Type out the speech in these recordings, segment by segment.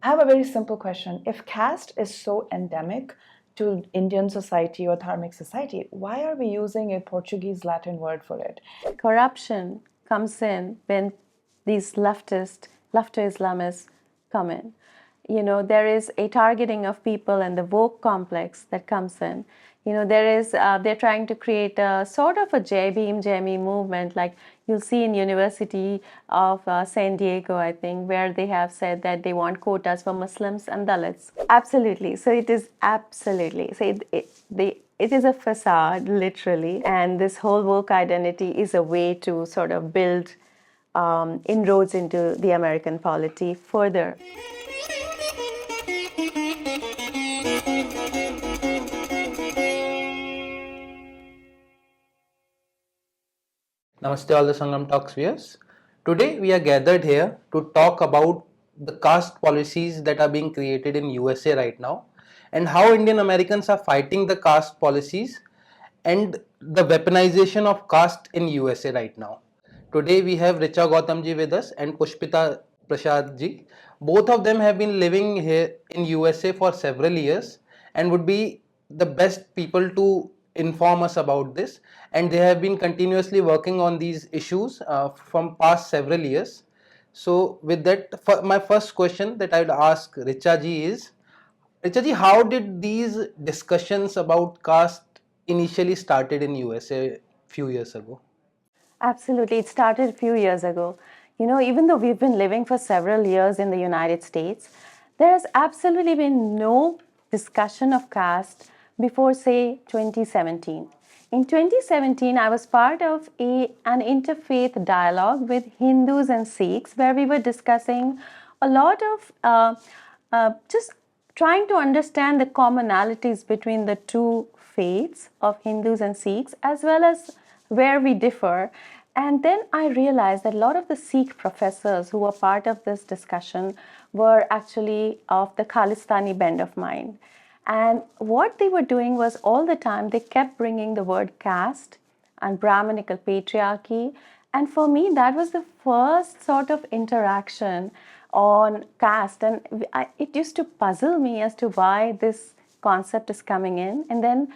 I have a very simple question. If caste is so endemic to Indian society or Dharmic society, why are we using a Portuguese Latin word for it? Corruption comes in when these lefto Islamists come in. There is a targeting of people and the woke complex that comes in. They're trying to create a sort of a Jai movement, like you'll see in University of San Diego, I think, where they have said that they want quotas for Muslims and Dalits. Absolutely. So it is absolutely. So it is a facade, literally. And this whole woke identity is a way to sort of build inroads into the American polity further. Namaste all the Sangam Talks viewers. Today we are gathered here to talk about the caste policies that are being created in USA right now and how Indian Americans are fighting the caste policies and the weaponization of caste in USA right now. Today we have Richa Gautamji with us and Pushpita Prasadji. Both of them have been living here in USA for several years and would be the best people to inform us about this, and they have been continuously working on these issues from past several years. So with that, my first question that I would ask Richa ji is, Richa ji, how did these discussions about caste initially started in USA few years ago? Absolutely. It started a few years ago. Even though we've been living for several years in the United States, there has absolutely been no discussion of caste before, say, 2017. In 2017, I was part of an interfaith dialogue with Hindus and Sikhs where we were discussing a lot of just trying to understand the commonalities between the two faiths of Hindus and Sikhs, as well as where we differ. And then I realized that a lot of the Sikh professors who were part of this discussion were actually of the Khalistani bent of mind. And what they were doing was all the time they kept bringing the word caste and Brahminical patriarchy. And for me, that was the first sort of interaction on caste. And it used to puzzle me as to why this concept is coming in. And then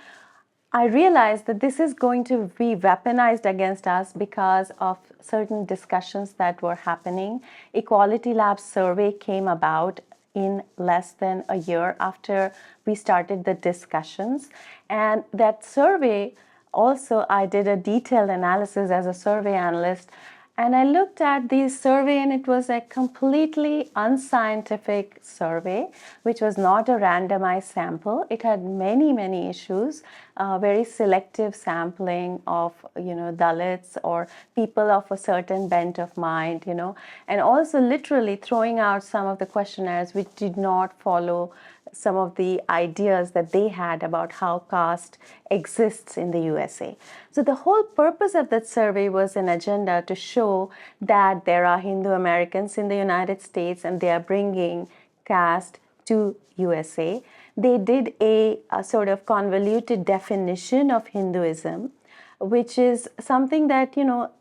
I realized that this is going to be weaponized against us because of certain discussions that were happening. Equality Lab's survey came about in less than a year after we started the discussions. And that survey, also, I did a detailed analysis as a survey analyst. And I looked at this survey, and it was a completely unscientific survey, which was not a randomized sample. It had many, many issues, very selective sampling of, Dalits or people of a certain bent of mind, and also literally throwing out some of the questionnaires which did not follow some of the ideas that they had about how caste exists in the USA. So the whole purpose of that survey was an agenda to show that there are Hindu Americans in the United States and they are bringing caste to USA. They did a sort of convoluted definition of Hinduism, which is something that,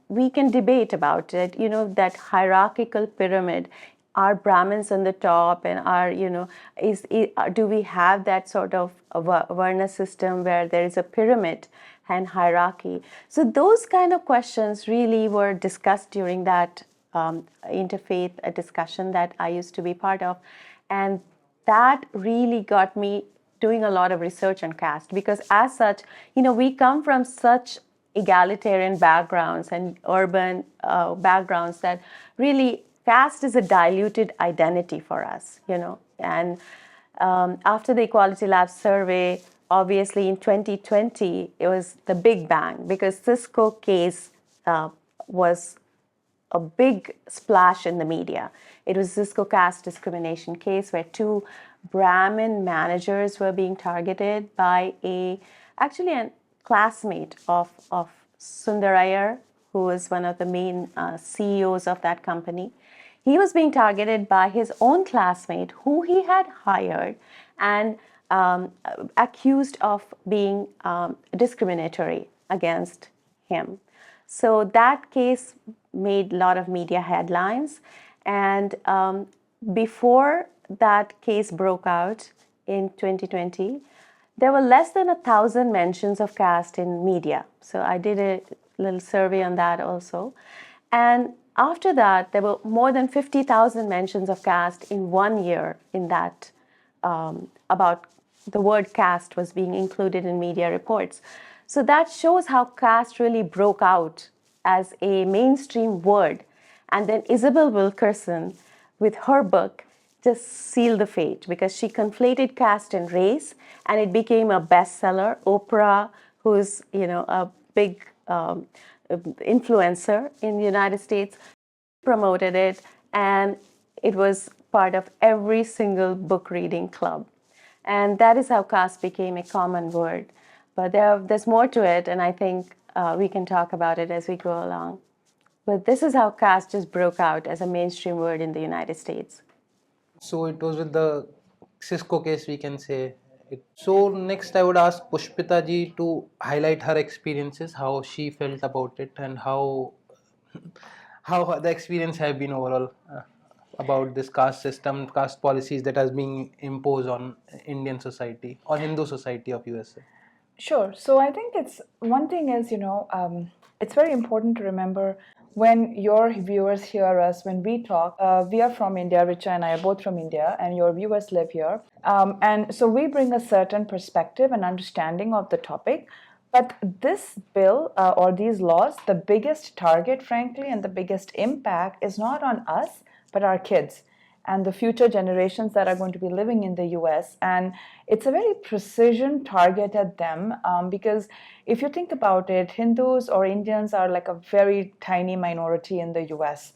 we can debate about it, that hierarchical pyramid. Are Brahmins on the top, and do we have that sort of Varna system where there is a pyramid and hierarchy? So those kind of questions really were discussed during that interfaith discussion that I used to be part of. And that really got me doing a lot of research on caste, because as such, we come from such egalitarian backgrounds and urban backgrounds that really caste is a diluted identity for us, And after the Equality Lab survey, obviously in 2020, it was the big bang, because Cisco case was a big splash in the media. It was Cisco caste discrimination case where two Brahmin managers were being targeted by actually a classmate of Sundar Iyer, who was one of the main CEOs of that company. He was being targeted by his own classmate, who he had hired and accused of being discriminatory against him. So that case made a lot of media headlines. And before that case broke out in 2020, there were less than 1,000 mentions of caste in media. So I did a little survey on that also. And after that, there were more than 50,000 mentions of caste in 1 year in that, about the word caste was being included in media reports. So that shows how caste really broke out as a mainstream word. And then Isabel Wilkerson, with her book, just sealed the fate because she conflated caste and race, and it became a bestseller. Oprah, who's a big influencer in the United States, promoted it, and it was part of every single book reading club. And that is how caste became a common word. But there's more to it, and I think we can talk about it as we go along. But this is how caste just broke out as a mainstream word in the United States. So it was with the Cisco case, we can say. So next I would ask Pushpita ji to highlight her experiences, how she felt about it, and how the experience have been overall about this caste system, caste policies that has been imposed on Indian society or Hindu society of USA. Sure. So I think it's one thing is, it's very important to remember when your viewers hear us, when we talk, we are from India, Richa and I are both from India, and your viewers live here. And so we bring a certain perspective and understanding of the topic. But this bill or these laws, the biggest target, frankly, and the biggest impact is not on us, but our kids and the future generations that are going to be living in the US. And it's a very precision target at them because if you think about it, Hindus or Indians are like a very tiny minority in the US.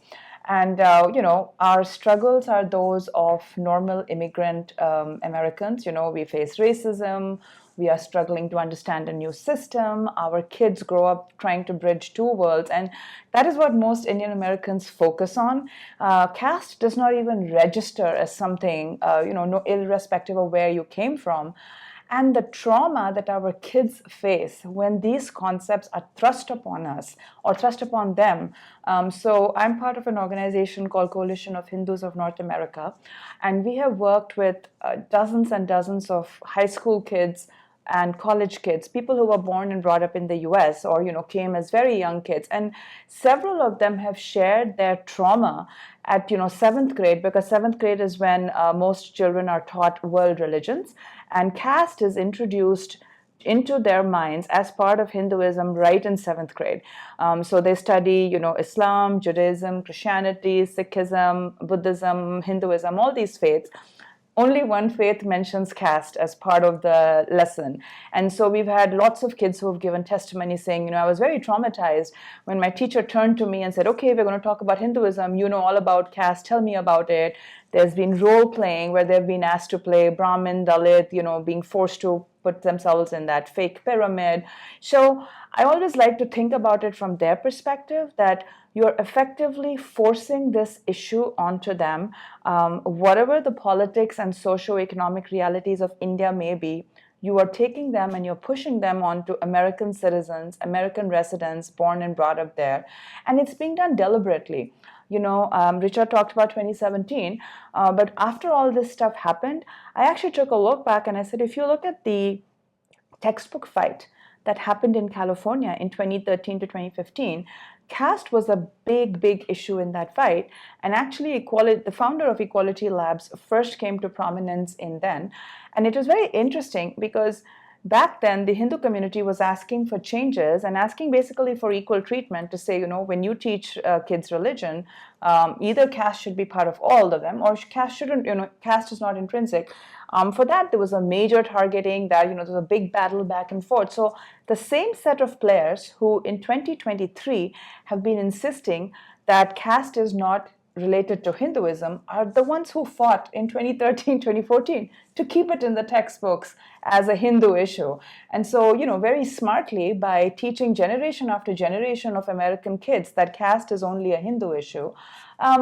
And, our struggles are those of normal immigrant Americans. We face racism. We are struggling to understand a new system. Our kids grow up trying to bridge two worlds. And that is what most Indian Americans focus on. Caste does not even register as something, irrespective of where you came from. And the trauma that our kids face when these concepts are thrust upon us or thrust upon them. So I'm part of an organization called Coalition of Hindus of North America, and we have worked with dozens and dozens of high school kids and college kids, people who were born and brought up in the US or came as very young kids, and several of them have shared their trauma at 7th grade, because 7th grade is when most children are taught world religions, and caste is introduced into their minds as part of Hinduism right in 7th grade. So they study Islam, Judaism, Christianity, Sikhism, Buddhism, Hinduism, all these faiths. Only one faith mentions caste as part of the lesson. And so we've had lots of kids who have given testimony saying, I was very traumatized when my teacher turned to me and said, okay, we're going to talk about Hinduism. You know all about caste. Tell me about it. There's been role playing where they've been asked to play Brahmin, Dalit, being forced to put themselves in that fake pyramid. So I always like to think about it from their perspective, that you're effectively forcing this issue onto them. Whatever the politics and socio-economic realities of India may be, you are taking them and you're pushing them onto American citizens, American residents born and brought up there. And it's being done deliberately. Richard talked about 2017, but after all this stuff happened, I actually took a look back and I said, if you look at the textbook fight that happened in California in 2013 to 2015, caste was a big, big issue in that fight. And actually, the founder of Equality Labs first came to prominence in then. And it was very interesting because back then, the Hindu community was asking for changes and asking basically for equal treatment to say, when you teach kids religion, either caste should be part of all of them or caste shouldn't, caste is not intrinsic. For that, there was a major targeting that, there was a big battle back and forth. So the same set of players who in 2023 have been insisting that caste is not related to Hinduism are the ones who fought in 2013, 2014 to keep it in the textbooks as a Hindu issue. And so, very smartly, by teaching generation after generation of American kids that caste is only a Hindu issue,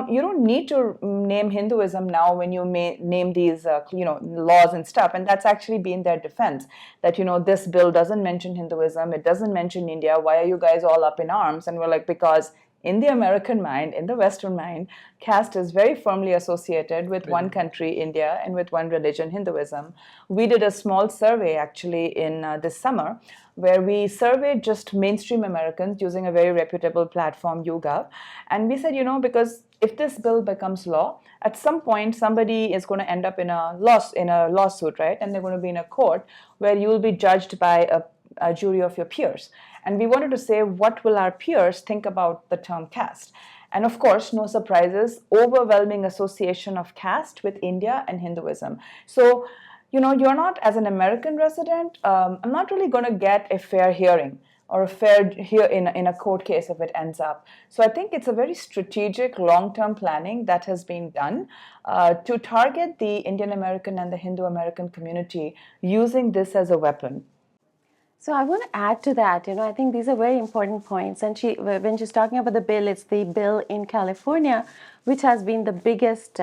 you don't need to name Hinduism now when you name these, laws and stuff. And that's actually been their defense, that, this bill doesn't mention Hinduism, it doesn't mention India. Why are you guys all up in arms? And we're like, because in the American mind, in the Western mind, caste is very firmly associated with one country, India, and with one religion, Hinduism. We did a small survey actually in this summer where we surveyed just mainstream Americans using a very reputable platform, YouGov. And we said, because if this bill becomes law, at some point somebody is going to end up in a lawsuit, right? And they're going to be in a court where you will be judged by a jury of your peers. And we wanted to say, what will our peers think about the term caste? And of course, no surprises, overwhelming association of caste with India and Hinduism. So, you're not, as an American resident, I'm not really going to get a fair hearing or a fair hear in a court case if it ends up. So I think it's a very strategic long-term planning that has been done to target the Indian American and the Hindu American community using this as a weapon. So I want to add to that. I think these are very important points. And when she's talking about the bill, it's the bill in California, which has been the biggest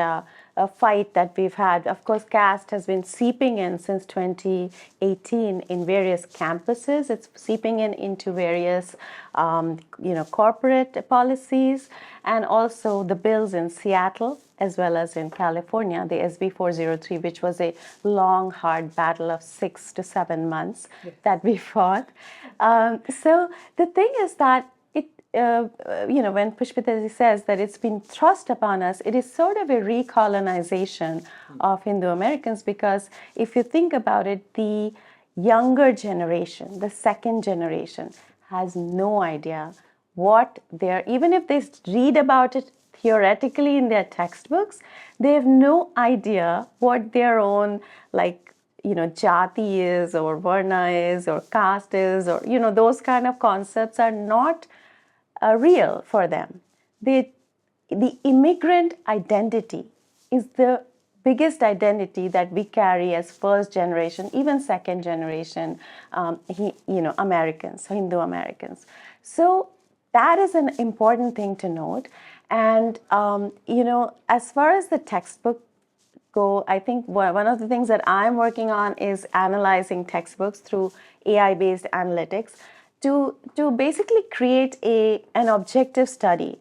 fight that we've had. Of course, caste has been seeping in since 2018 in various campuses. It's seeping in into various, corporate policies, and also the bills in Seattle as well as in California, the SB 403, which was a long, hard battle of 6 to 7 months that we fought. So the thing is that when Pushpita says that it's been thrust upon us, it is sort of a recolonization of Hindu Americans, because if you think about it, the younger generation, the second generation, has no idea what even if they read about it theoretically in their textbooks, they have no idea what their own jati is or varna is or caste is, or those kind of concepts are not real for them. The immigrant identity is the biggest identity that we carry as first generation, even second generation, Americans, Hindu Americans. So that is an important thing to note. And, as far as the textbook go, I think one of the things that I'm working on is analyzing textbooks through AI-based analytics to basically create an objective study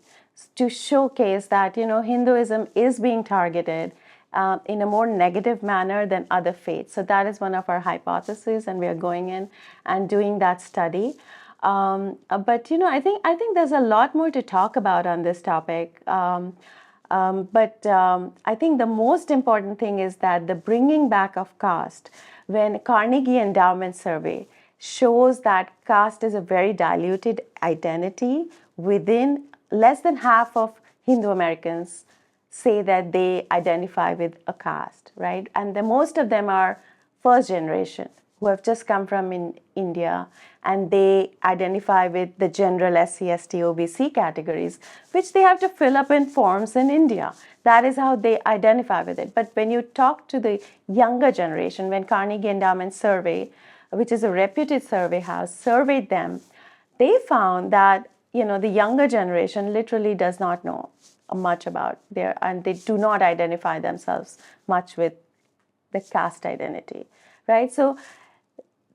to showcase that, Hinduism is being targeted in a more negative manner than other faiths. So that is one of our hypotheses, and we are going in and doing that study. But I think there's a lot more to talk about on this topic. But I think the most important thing is that the bringing back of caste, when Carnegie Endowment Survey shows that caste is a very diluted identity, within less than half of Hindu Americans say that they identify with a caste, right? And most of them are first generation who have just come from India, and they identify with the general SC, ST, OBC categories, which they have to fill up in forms in India. That is how they identify with it. But when you talk to the younger generation, when Carnegie Endowment Survey, which is a reputed survey house, surveyed them, they found that the younger generation literally does not know much about and they do not identify themselves much with the caste identity, right? So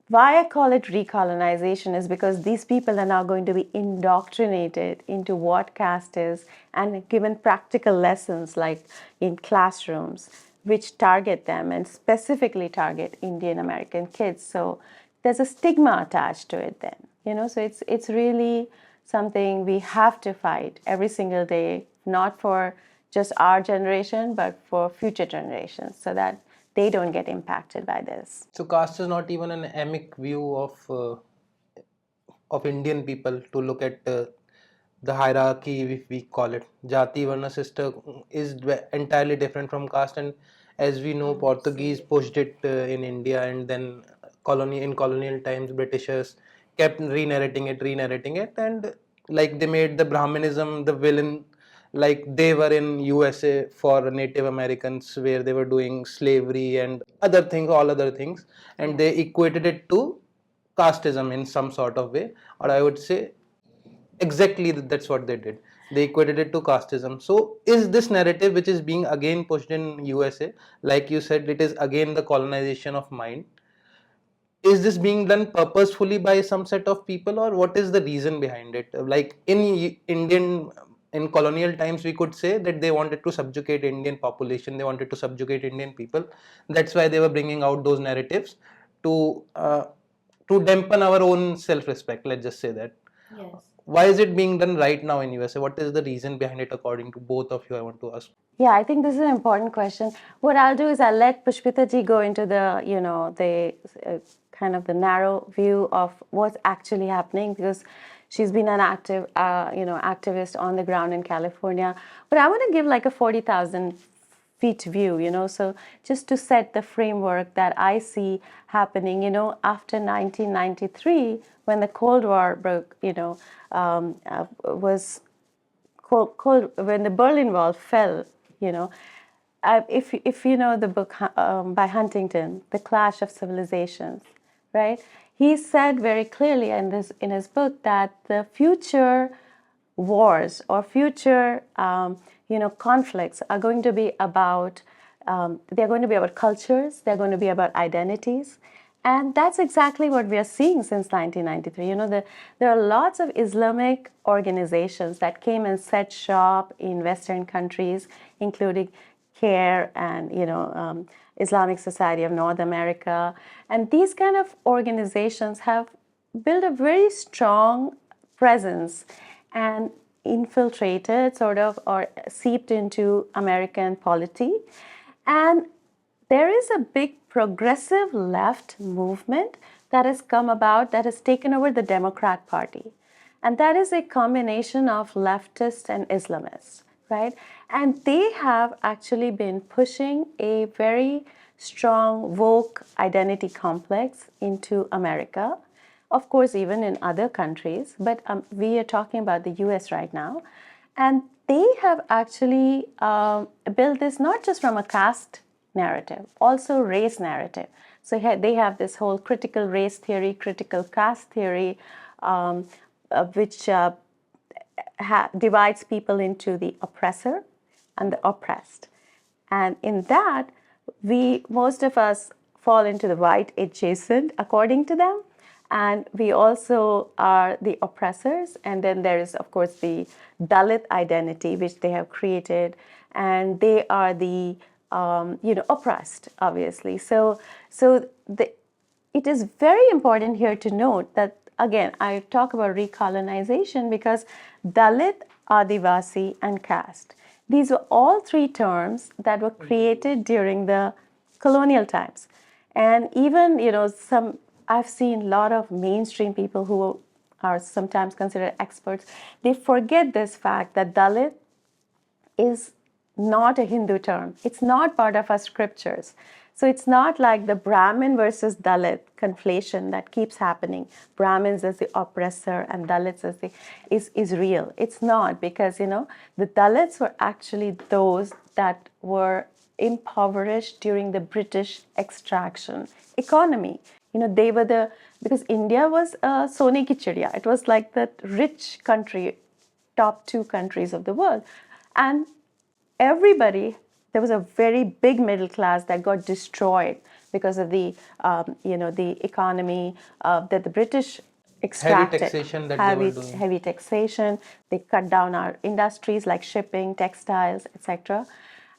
why I call it recolonization is because these people are now going to be indoctrinated into what caste is and given practical lessons like in classrooms, which target them and specifically target Indian American kids. So there's a stigma attached to it then, so it's really something we have to fight every single day, not for just our generation, but for future generations, so that they don't get impacted by this. So caste is not even an emic view of Indian people to look at the hierarchy, if we call it. Jati Varna system is entirely different from caste, and as we know, Portuguese pushed it in India, and then in colonial times, Britishers kept re-narrating it, and like they made the Brahminism the villain, like they were in USA for Native Americans, where they were doing slavery and all other things, and they equated it to casteism in some sort of way, or I would say exactly that's what they did. They equated it to casteism. So is this narrative, which is being again pushed in USA, like you said, it is again the colonization of mind, is this being done purposefully by some set of people, or what is the reason behind it? Like in colonial times, we could say that they wanted to subjugate Indian population, they wanted to subjugate Indian people. That's why they were bringing out those narratives to dampen our own self-respect. Let's just say that. Yes. Why is it being done right now in USA? What is the reason behind it, according to both of you? I want to ask. Yeah, I think this is an important question. What I'll do is I'll let Pushpita ji go into the, the kind of the narrow view of what's actually happening, because she's been an active, activist on the ground in California. But I want to give like a 40,000 feet view, so just to set the framework that I see happening, after 1993, when the Cold War broke, was when the Berlin Wall fell, if you know the book by Huntington, The Clash of Civilizations, right? He said very clearly in his book that the future wars or future conflicts are going to be about they're going to be about cultures, they're going to be about identities. And that's exactly what we are seeing since 1993. There are lots of Islamic organizations that came and set shop in Western countries, including CARE and Islamic Society of North America. And these kind of organizations have built a very strong presence and infiltrated sort of or seeped into American polity. And there is a big progressive left movement that has come about, that has taken over the Democrat Party. And that is a combination of leftists and Islamists, right? And they have actually been pushing a very strong woke identity complex into America. Of course, even in other countries, but we are talking about the US right now. And they have actually built this not just from a caste narrative, also race narrative. So they have this whole critical race theory, critical caste theory, which divides people into the oppressor and the oppressed. And in that, most of us fall into the white adjacent, according to them. And we also are the oppressors. And then there is, of course, the Dalit identity, which they have created. And they are the oppressed, obviously. So it is very important here to note that, again, I talk about recolonization because Dalit, Adivasi, and caste, these were all three terms that were created during the colonial times. And even, I've seen a lot of mainstream people who are sometimes considered experts, they forget this fact that Dalit is not a Hindu term. It's not part of our scriptures. So it's not like the Brahmin versus Dalit conflation that keeps happening. Brahmins as the oppressor and Dalits as is real. It's not, because the Dalits were actually those that were impoverished during the British extraction economy. They were because India was Sone ki Chidiya. It was like that rich country, top 2 countries of the world. And there was a very big middle class that got destroyed because of the economy that the British extracted. Heavy taxation that they were doing. Heavy taxation. They cut down our industries like shipping, textiles, etc.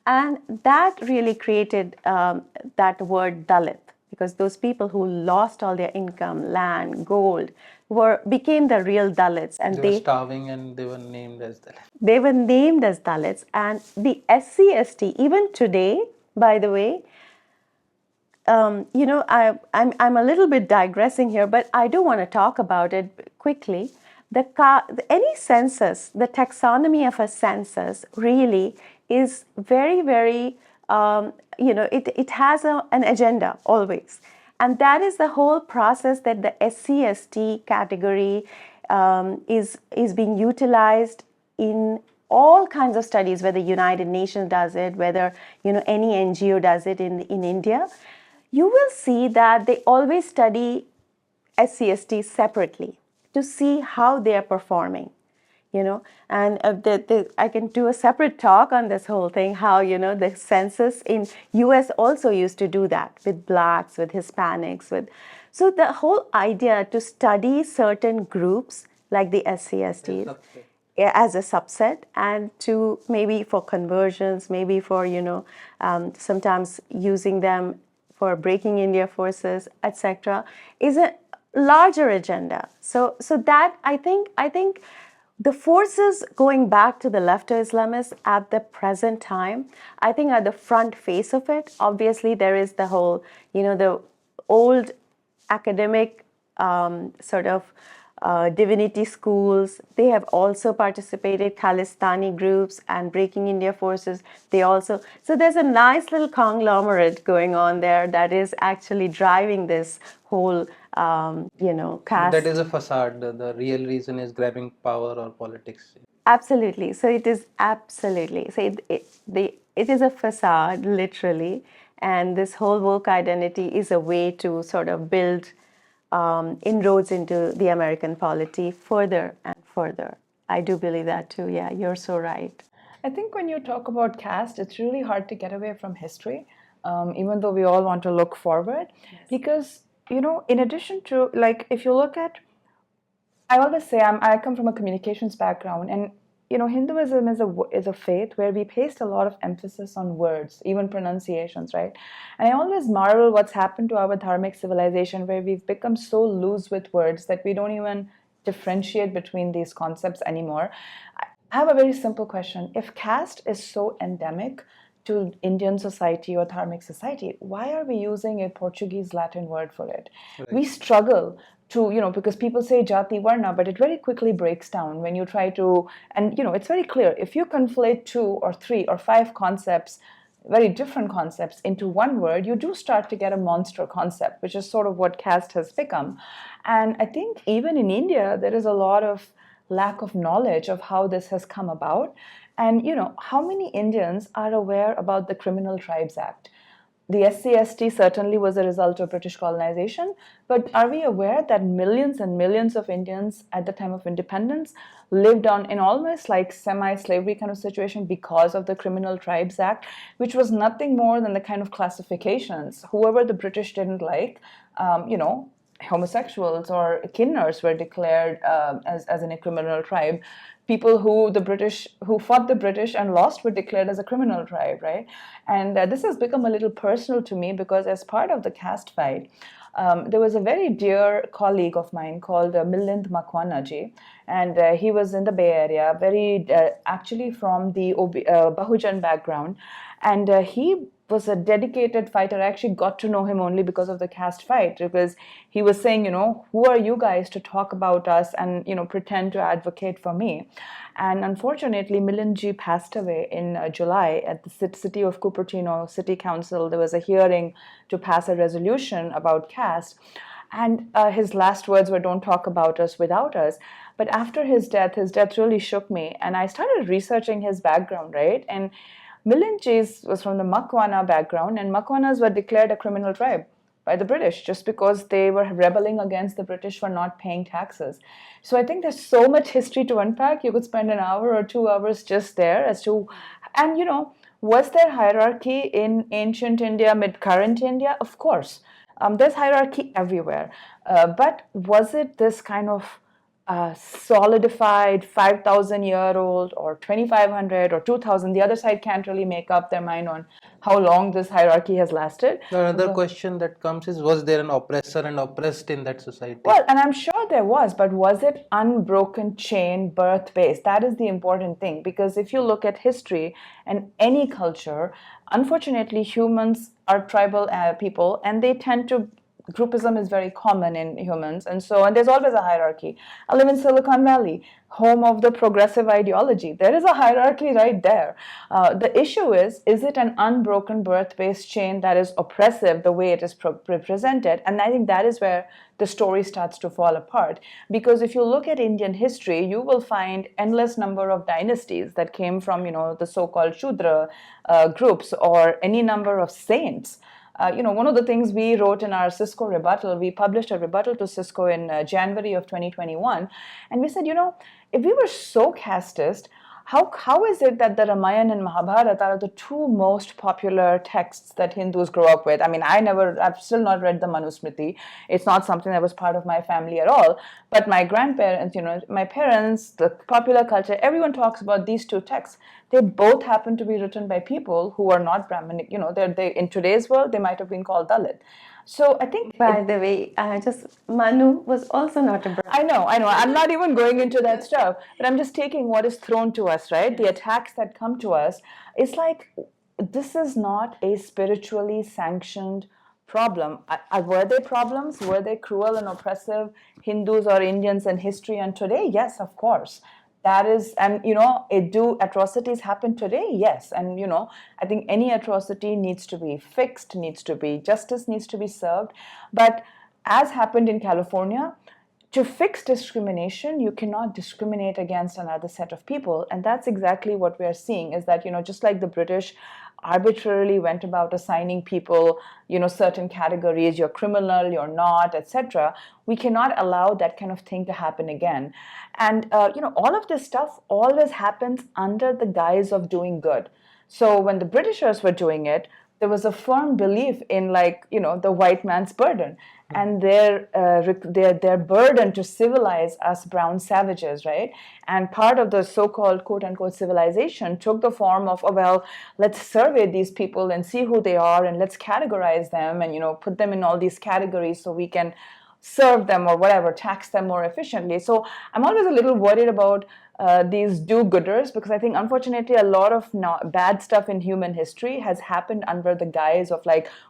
And that really created that word Dalit, because those people who lost all their income, land, gold, became the real Dalits. And they were starving and they were named as Dalits. They were named as Dalits. And the SC/ST, even today, by the way, I'm a little bit digressing here, but I do want to talk about it quickly. Any census, the taxonomy of a census really is very, very, it has an agenda always. And that is the whole process that the SC/ST category is being utilized in all kinds of studies, whether United Nations does it, whether any NGO does it in India. You will see that they always study SC/ST separately to see how they are performing. and I can do a separate talk on this whole thing, how, the census in US also used to do that with blacks, with Hispanics, so the whole idea to study certain groups like the SCSTs as a subset, and to maybe for conversions, maybe for, sometimes using them for breaking India forces, etc., is a larger agenda. So that I think the forces going back to the left Islamists at the present time, I think, are the front face of it. Obviously, there is the whole, the old academic sort of divinity schools. They have also participated, Khalistani groups and Breaking India Forces. So there's a nice little conglomerate going on there that is actually driving this whole, caste. That is a facade. The real reason is grabbing power or politics. Absolutely. So it is absolutely. So it is a facade, literally. And this whole woke identity is a way to sort of build inroads into the American polity further and further. I do believe that too. Yeah, you're so right. I think when you talk about caste, it's really hard to get away from history, even though we all want to look forward. Because, in addition to, like, if you look at, I always say I come from a communications background, and Hinduism is a faith where we placed a lot of emphasis on words, even pronunciations, right? And I always marvel what's happened to our dharmic civilization, where we've become so loose with words that we don't even differentiate between these concepts anymore. I have a very simple question. If caste is so endemic to Indian society or dharmic society, why are we using a Portuguese Latin word for it? Right. We struggle to, because people say jati varna, but it very quickly breaks down when you try to, and it's very clear. If you conflate 2 or 3 or 5 concepts, very different concepts, into one word, you do start to get a monster concept, which is sort of what caste has become. And I think even in India, there is a lot of lack of knowledge of how this has come about. And how many Indians are aware about the Criminal Tribes Act? The SCST certainly was a result of British colonization, but are we aware that millions and millions of Indians at the time of independence lived in almost like semi-slavery kind of situation because of the Criminal Tribes Act, which was nothing more than the kind of classifications. Whoever the British didn't like, homosexuals or Kinnars were declared as in a criminal tribe. People who fought the British and lost were declared as a criminal tribe, right? And this has become a little personal to me because as part of the caste fight, there was a very dear colleague of mine called Milind Makwana ji, and he was in the Bay Area, very actually from the Bahujan background, and he was a dedicated fighter. I actually got to know him only because of the caste fight, because he was saying, who are you guys to talk about us and, pretend to advocate for me? And unfortunately, Milind ji passed away in July at the city of Cupertino City Council. There was a hearing to pass a resolution about caste. And his last words were, don't talk about us without us. But after his death really shook me. And I started researching his background, right? And Milind ji was from the Makwana background, and Makwanas were declared a criminal tribe by the British just because they were rebelling against the British for not paying taxes. So I think there's so much history to unpack. You could spend an hour or 2 hours just there as to, and was there hierarchy in ancient India, mid-current India? Of course. There's hierarchy everywhere. But was it this kind of solidified 5,000-year-old or 2,500 or 2,000? The other side can't really make up their mind on how long this hierarchy has lasted. Another question that comes is, was there an oppressor and oppressed in that society? Well, and I'm sure there was, but was it unbroken chain, birth-based? That is the important thing, because if you look at history and any culture, unfortunately, humans are tribal people, and they tend to groupism is very common in humans, and there's always a hierarchy. I live in Silicon Valley, home of the progressive ideology. There is a hierarchy right there. The issue is it an unbroken birth-based chain that is oppressive the way it is represented? And I think that is where the story starts to fall apart. Because if you look at Indian history, you will find endless number of dynasties that came from, the so-called Shudra groups, or any number of saints. One of the things we wrote in our Cisco rebuttal, we published a rebuttal to Cisco in January of 2021, and we said, if we were so casteist, how is it that the Ramayana and Mahabharata are the two most popular texts that Hindus grow up with? I mean, I've still not read the Manusmriti. It's not something that was part of my family at all. But my grandparents, my parents, the popular culture, everyone talks about these two texts. They both happen to be written by people who are not Brahminic. They in today's world, they might have been called Dalit. So I think. By the way, Manu was also not a Brahmin. I know. I'm not even going into that stuff, but I'm just taking what is thrown to us, right? The attacks that come to us. It's like, this is not a spiritually sanctioned problem. Were there problems? Were they cruel and oppressive Hindus or Indians in history and today? Yes, of course. That is, and do atrocities happen today? Yes. And I think any atrocity needs to be fixed, justice needs to be served. But as happened in California, to fix discrimination, you cannot discriminate against another set of people. And that's exactly what we are seeing, is that, just like the British arbitrarily went about assigning people, certain categories, you're criminal, you're not, etc. We cannot allow that kind of thing to happen again. And, all of this stuff always happens under the guise of doing good. So when the Britishers were doing it, there was a firm belief in, the white man's burden and their burden to civilize us brown savages, right? And part of the so-called quote-unquote civilization took the form of, let's survey these people and see who they are, and let's categorize them and, put them in all these categories so we can serve them or whatever, tax them more efficiently. So I'm always a little worried about these do-gooders, because I think, unfortunately, a lot of bad stuff in human history has happened under the guise of,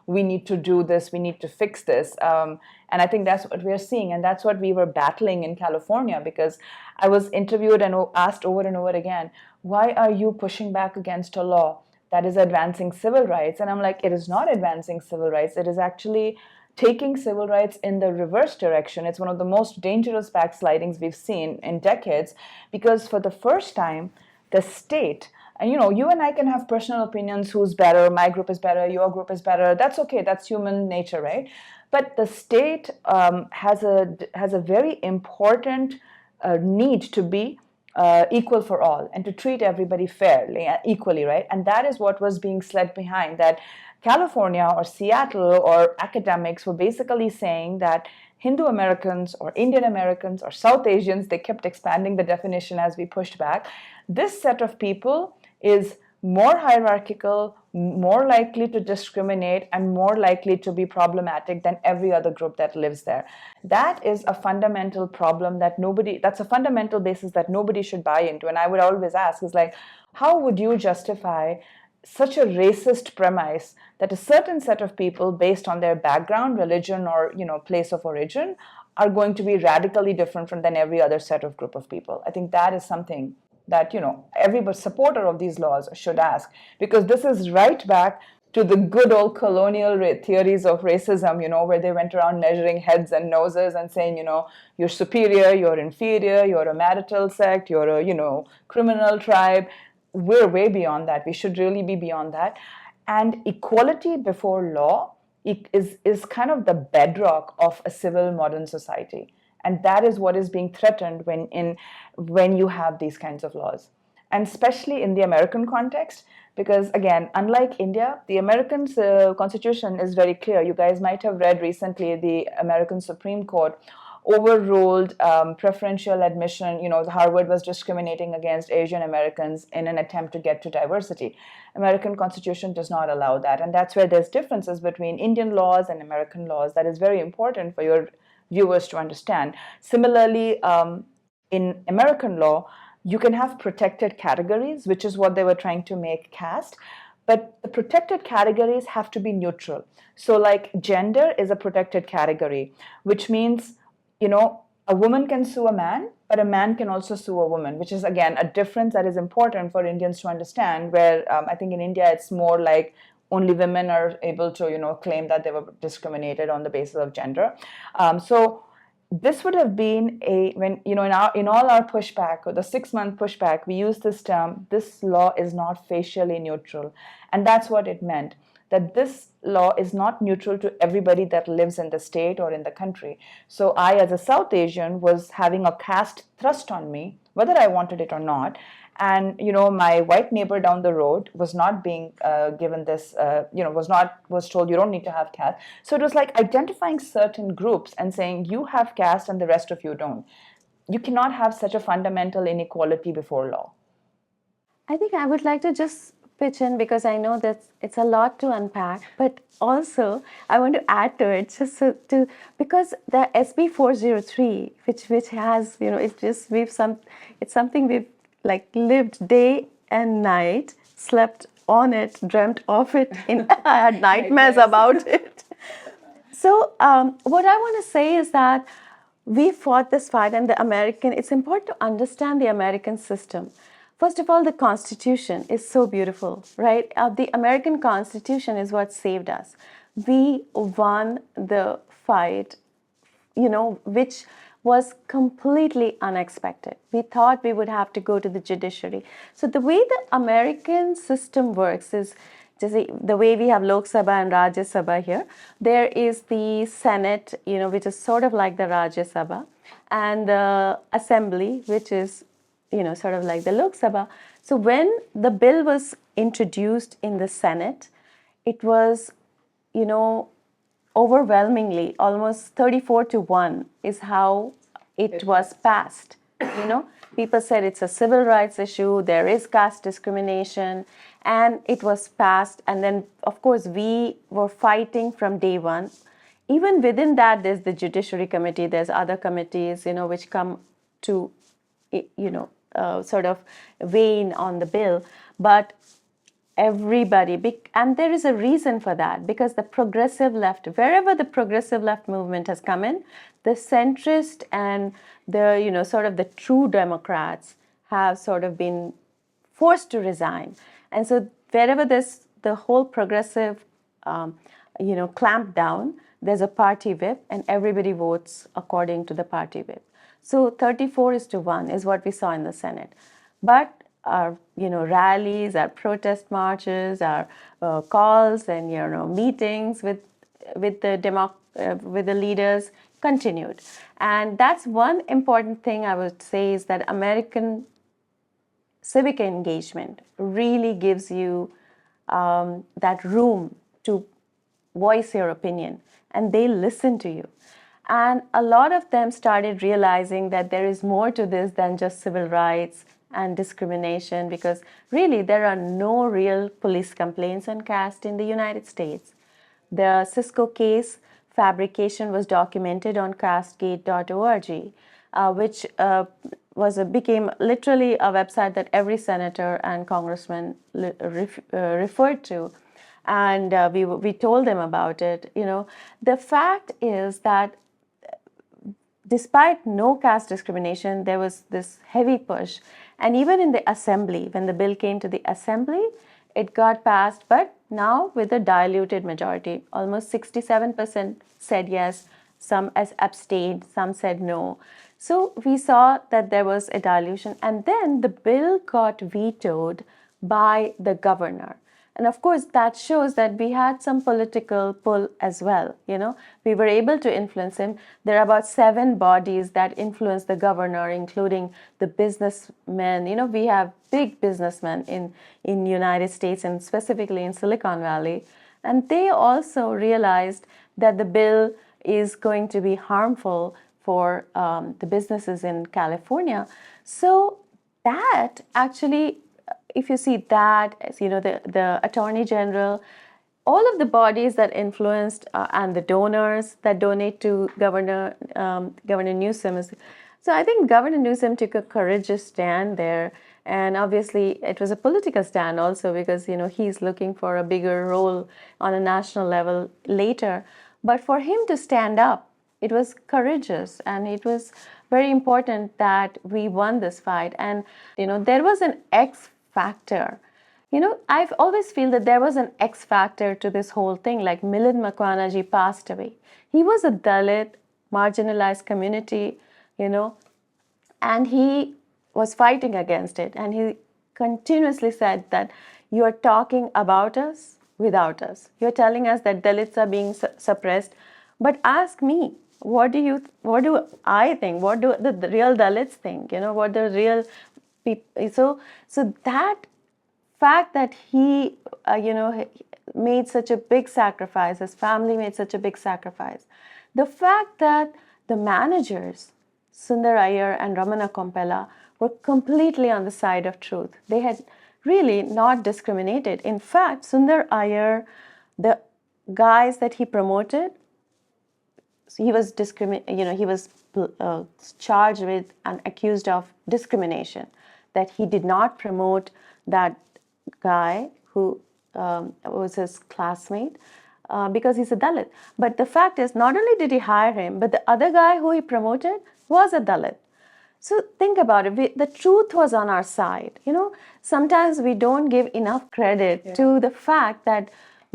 we need to do this, we need to fix this. And I think that's what we're seeing, and that's what we were battling in California, because I was interviewed and asked over and over again, why are you pushing back against a law that is advancing civil rights? And I'm like, it is not advancing civil rights. It is actually taking civil rights in the reverse direction. It's one of the most dangerous backslidings we've seen in decades, because for the first time, the state, and you and I can have personal opinions, who's better, my group is better, your group is better, that's okay, that's human nature, right? But the state has a very important need to be equal for all and to treat everybody fairly, equally, right? And that is what was being led behind, that California or Seattle or academics were basically saying that Hindu Americans or Indian Americans or South Asians, they kept expanding the definition as we pushed back. This set of people is more hierarchical, more likely to discriminate, and more likely to be problematic than every other group that lives there. That is a fundamental problem that's a fundamental basis that nobody should buy into. And I would always ask is how would you justify such a racist premise that a certain set of people, based on their background, religion, or place of origin, are going to be radically different than every other set of group of people? I think that is something that every supporter of these laws should ask, because this is right back to the good old colonial theories of racism, where they went around measuring heads and noses and saying, you're superior, you're inferior, you're a marital sect, you're a criminal tribe. We're way beyond that. We should really be beyond that. And equality before law is kind of the bedrock of a civil modern society. And that is what is being threatened when you have these kinds of laws. And especially in the American context, because again, unlike India, the American Constitution is very clear. You guys might have read recently the American Supreme Court overruled preferential admission. Harvard was discriminating against Asian Americans in an attempt to get to diversity. American Constitution does not allow that. And that's where there's differences between Indian laws and American laws. That is very important for your viewers to understand. Similarly, in American law, you can have protected categories, which is what they were trying to make caste. But the protected categories have to be neutral. So gender is a protected category, which means a woman can sue a man, but a man can also sue a woman, which is, again, a difference that is important for Indians to understand, where I think in India it's more like only women are able to, claim that they were discriminated on the basis of gender. So this would have been in all our pushback, or the 6-month pushback, we use this term, this law is not facially neutral. And that's what it meant. that this law is not neutral to everybody that lives in the state or in the country. So I, as a South Asian, was having a caste thrust on me, whether I wanted it or not. And my white neighbor down the road was not being given this, was told you don't need to have caste. So it was like identifying certain groups and saying you have caste and the rest of you don't. You cannot have such a fundamental inequality before law. I think I would like to just pitch in because I know that it's a lot to unpack, but also I want to add to it just because the SB 403, which has it's something we've like lived day and night, slept on it, dreamt of it, I had nightmares about it. So what I want to say is that we fought this fight, and it's important to understand the American system. First of all, the Constitution is so beautiful, right? The American Constitution is what saved us. We won the fight, which was completely unexpected. We thought we would have to go to the judiciary. So the way the American system works is just the way we have Lok Sabha and Rajya Sabha here. There is the Senate, which is sort of like the Rajya Sabha, and the Assembly, which is sort of like the Lok Sabha. So when the bill was introduced in the Senate, it was, overwhelmingly, almost 34-1 is how it was passed. People said it's a civil rights issue, there is caste discrimination, and it was passed. And then, of course, we were fighting from day one. Even within that, there's the Judiciary Committee, there's other committees, which come to, sort of weigh in on the bill. But everybody, and there is a reason for that, because the progressive left, wherever the progressive left movement has come in, the centrist and the, sort of the true Democrats have sort of been forced to resign. And so wherever the whole progressive, clamp down, there's a party whip and everybody votes according to the party whip. So 34-1 is what we saw in the Senate. But our rallies, our protest marches, our calls and meetings with the leaders continued. And that's one important thing I would say, is that American civic engagement really gives you that room to voice your opinion, and they listen to you. And a lot of them started realizing that there is more to this than just civil rights and discrimination, because really there are no real police complaints on caste in the United States. The Cisco case fabrication was documented on castgate.org, which became literally a website that every senator and congressman referred to. And we told them about it. The fact is that despite no caste discrimination, there was this heavy push. And even in the assembly, when the bill came to the assembly, it got passed, but now with a diluted majority. Almost 67% said yes, some abstained, some said no. So we saw that there was a dilution. And then the bill got vetoed by the governor. And of course, that shows that we had some political pull as well. We were able to influence him. There are about 7 bodies that influence the governor, including the businessmen. We have big businessmen in United States and specifically in Silicon Valley. And they also realized that the bill is going to be harmful for the businesses in California. So that actually, if you see that, the Attorney General, all of the bodies that influenced and the donors that donate to Governor Newsom. So I think Governor Newsom took a courageous stand there. And obviously, it was a political stand also, because, he's looking for a bigger role on a national level later. But for him to stand up, it was courageous, and it was very important that we won this fight. And, there was an X factor. I've always feel that there was an X factor to this whole thing. Like Milind Makwana passed away. He was a Dalit, marginalized community, and he was fighting against it. And he continuously said that you are talking about us, without us. You're telling us that Dalits are being suppressed, but ask me, what do I think? What do the real Dalits think? What the real people? So that fact that he, made such a big sacrifice, his family made such a big sacrifice. The fact that the managers, Sundar Iyer and Ramana Kompella, were completely on the side of truth. They had really not discriminated. In fact, Sundar Iyer, the guys that he promoted, he was charged with and accused of discrimination, that he did not promote that guy who was his classmate because he's a Dalit. But the fact is, not only did he hire him, but the other guy who he promoted was a Dalit. So think about it. The truth was on our side. Sometimes we don't give enough credit to the fact that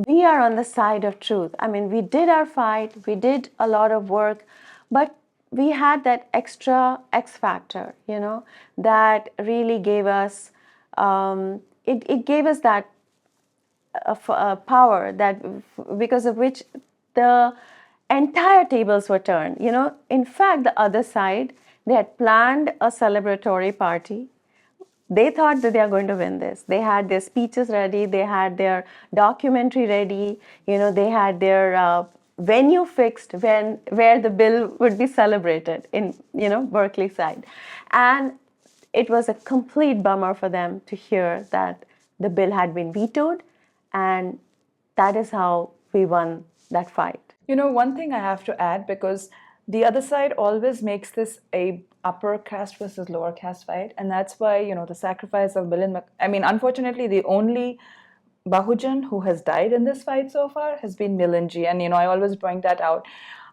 we are on the side of truth. I mean, we did our fight, we did a lot of work, but we had that extra X factor, that really gave us, it gave us that power, that because of which the entire tables were turned. In fact, the other side, they had planned a celebratory party. They thought that they are going to win this. They had their speeches ready. They had their documentary ready. They had their venue fixed where the bill would be celebrated in, Berkeley side. And it was a complete bummer for them to hear that the bill had been vetoed. And that is how we won that fight. One thing I have to add, because the other side always makes this a upper caste versus lower caste fight, and that's why the sacrifice of Milind. Unfortunately, the only Bahujan who has died in this fight so far has been Milindji, and I always bring that out.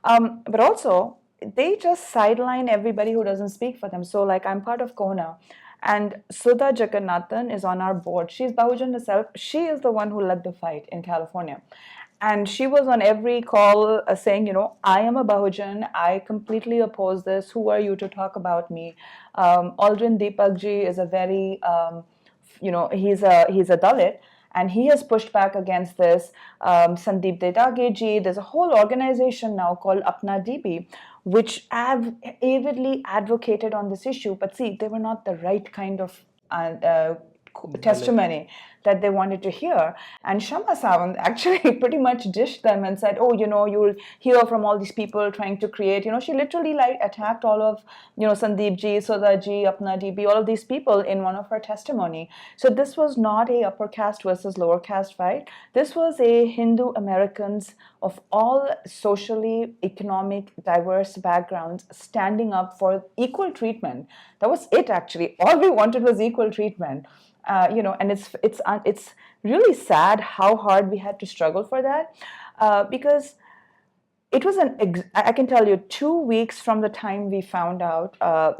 But also, they just sideline everybody who doesn't speak for them. So, like, I'm part of Kona, and Sudha Jagannathan is on our board. She's Bahujan herself. She is the one who led the fight in California. And she was on every call saying, I am a Bahujan. I completely oppose this. Who are you to talk about me? Aldrin Deepakji is a very, he's a Dalit. And he has pushed back against this. Sandeep Dedage, there's a whole organization now called Apna DB, which have avidly advocated on this issue. But see, they were not the right kind of testimony that they wanted to hear. And Shama Sawant actually pretty dish dished them and said, you'll hear from all these people trying to create, she literally attacked all of, Sandeep ji, Sudha ji, Apna DB, all of these people in one of her testimony. So this was not a upper caste versus lower caste fight. This was a Hindu Americans of all socially, economic, diverse backgrounds standing up for equal treatment. That was it, actually. All we wanted was equal treatment. And it's really sad how hard we had to struggle for that, because it was I can tell you, 2 weeks from the time we found out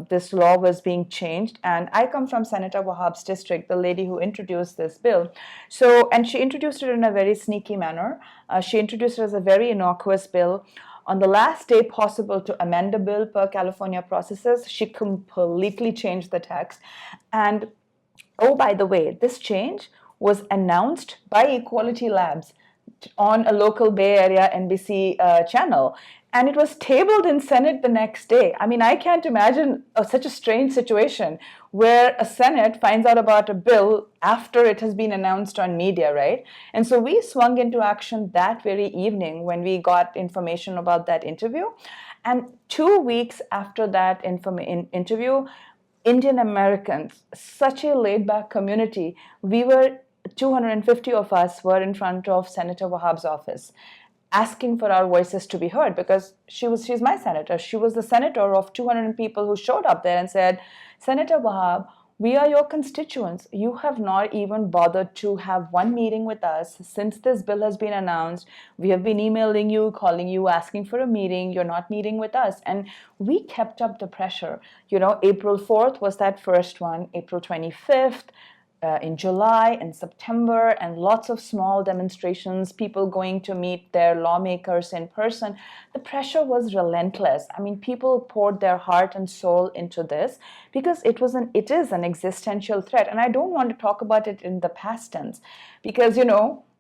this law was being changed, and I come from Senator Wahab's district, the lady who introduced this bill. And she introduced it in a very sneaky manner. She introduced it as a very innocuous bill. On the last day possible to amend a bill per California processes, she completely changed the text. And oh, by the way, this change was announced by Equality Labs on a local Bay Area NBC channel, and it was tabled in Senate the next day. I can't imagine such a strange situation where a Senate finds out about a bill after it has been announced on media, right? And so we swung into action that very evening when we got information about that interview. And 2 weeks after that interview, Indian Americans, such a laid-back community, 250 of us were in front of Senator Wahab's office asking for our voices to be heard, because she's my senator. She was the senator of 200 people who showed up there and said, Senator Wahab, we are your constituents. You have not even bothered to have one meeting with us since this bill has been announced. We have been emailing you, calling you, asking for a meeting. You're not meeting with us. And we kept up the pressure. April 4th was that first one, April 25th, in July and September, and lots of small demonstrations, people going to meet their lawmakers in person. The pressure was relentless. People poured their heart and soul into this because it is an existential threat. And I don't want to talk about it in the past tense because,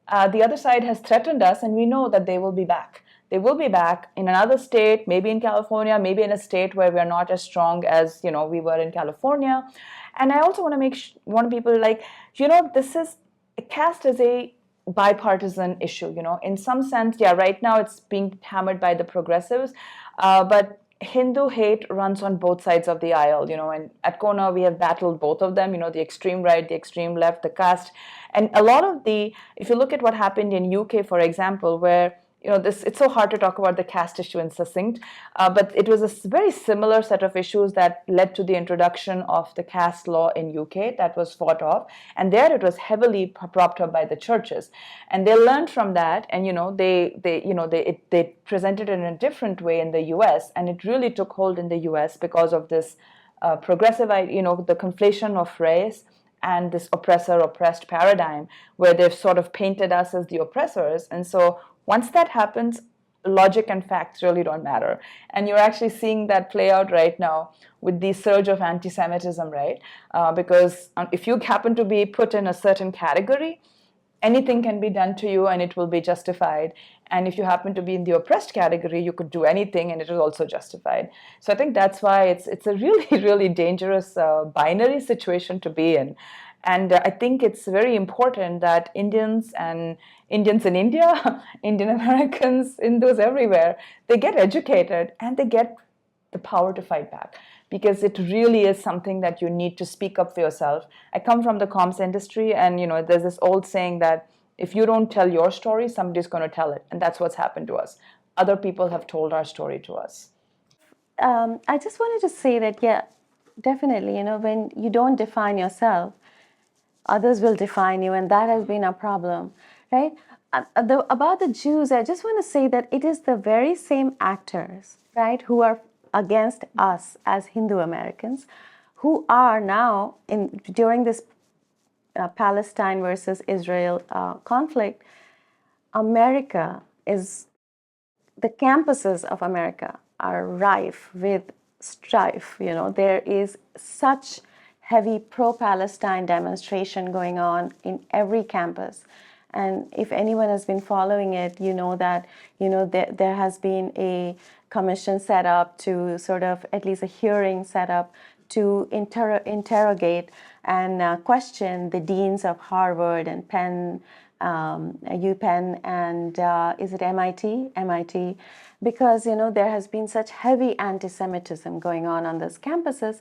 The other side has threatened us, and we know that they will be back. They will be back in another state, maybe in California, maybe in a state where we are not as strong as we were in California. And I also want to want people like this is caste is a bipartisan issue. In some sense, yeah, right now it's being hammered by the progressives, but Hindu hate runs on both sides of the aisle, and at Kona we have battled both of them, the extreme right, the extreme left, the caste. And a lot of if you look at what happened in UK, for example, where it's so hard to talk about the caste issue in succinct, but it was a very similar set of issues that led to the introduction of the caste law in UK that was fought off, and there it was heavily propped up by the churches, and they learned from that, and they presented it in a different way in the US, and it really took hold in the US because of this progressive, the conflation of race and this oppressor-oppressed paradigm, where they've sort of painted us as the oppressors. And so once that happens, logic and facts really don't matter. And you're actually seeing that play out right now with the surge of anti-Semitism, right? Because if you happen to be put in a certain category, anything can be done to you and it will be justified. And if you happen to be in the oppressed category, you could do anything and it is also justified. So I think that's why it's a really, really dangerous binary situation to be in. And I think it's very important that Indians in India, Indian Americans, Hindus everywhere, they get educated and they get the power to fight back, because it really is something that you need to speak up for yourself. I come from the comms industry, and there's this old saying that if you don't tell your story, somebody's going to tell it, and that's what's happened to us. Other people have told our story to us. I just wanted to say that, yeah, definitely, when you don't define yourself, others will define you, and that has been a problem, right? About the Jews, I just want to say that it is the very same actors, right, who are against us as Hindu Americans, who are now during this Palestine versus Israel conflict. America is the campuses of America are rife with strife. There is such heavy pro-Palestine demonstration going on in every campus. And if anyone has been following it, that there has been a commission set up to sort of, at least a hearing set up to interrogate and question the deans of Harvard and Penn, UPenn, and is it MIT? MIT, because there has been such heavy anti-Semitism going on those campuses.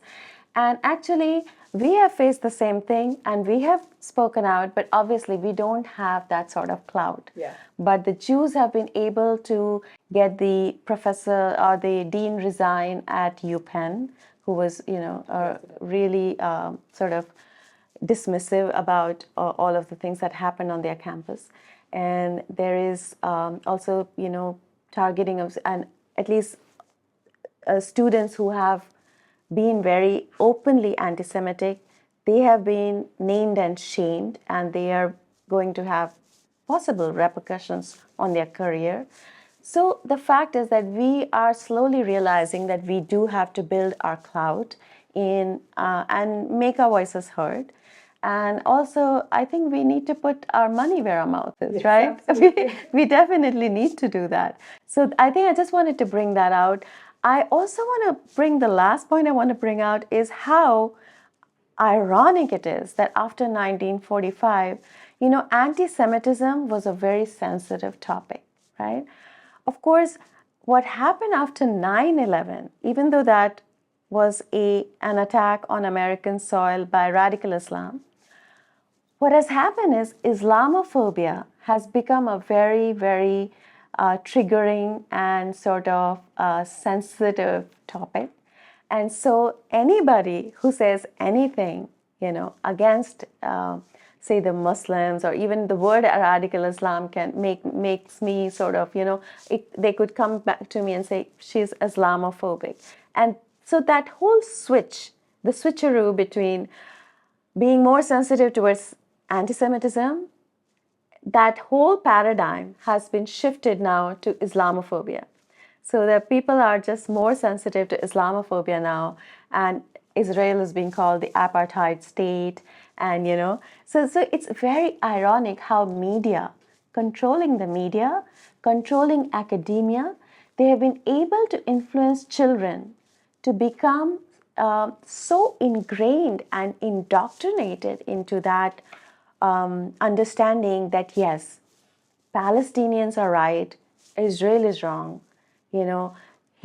And actually, we have faced the same thing and we have spoken out, but obviously we don't have that sort of clout. Yeah. But the Jews have been able to get the professor or the dean resign at UPenn, who was, really sort of dismissive about all of the things that happened on their campus. And there is also, targeting of, and at least students who have been very openly anti-Semitic, they have been named and shamed, and they are going to have possible repercussions on their career. So the fact is that we are slowly realizing that we do have to build our clout in and make our voices heard. And also, I think we need to put our money where our mouth is, yes, right? We definitely need to do that. So I think I just wanted to bring that out. I also want to bring the last point I want to bring out is how ironic it is that after 1945, anti-Semitism was a very sensitive topic, right? Of course, what happened after 9/11, even though that was an attack on American soil by radical Islam, what has happened is Islamophobia has become a very, very triggering and sort of sensitive topic. And so anybody who says anything, against, say, the Muslims, or even the word radical Islam makes me sort of, they could come back to me and say, she's Islamophobic. And so that whole switch, the switcheroo between being more sensitive towards anti-Semitism, that whole paradigm has been shifted now to Islamophobia. So that people are just more sensitive to Islamophobia now, and Israel is being called the apartheid state, and so it's very ironic how media controlling the media, controlling academia. They have been able to influence children to become so ingrained and indoctrinated into that understanding that yes, Palestinians are right, Israel is wrong,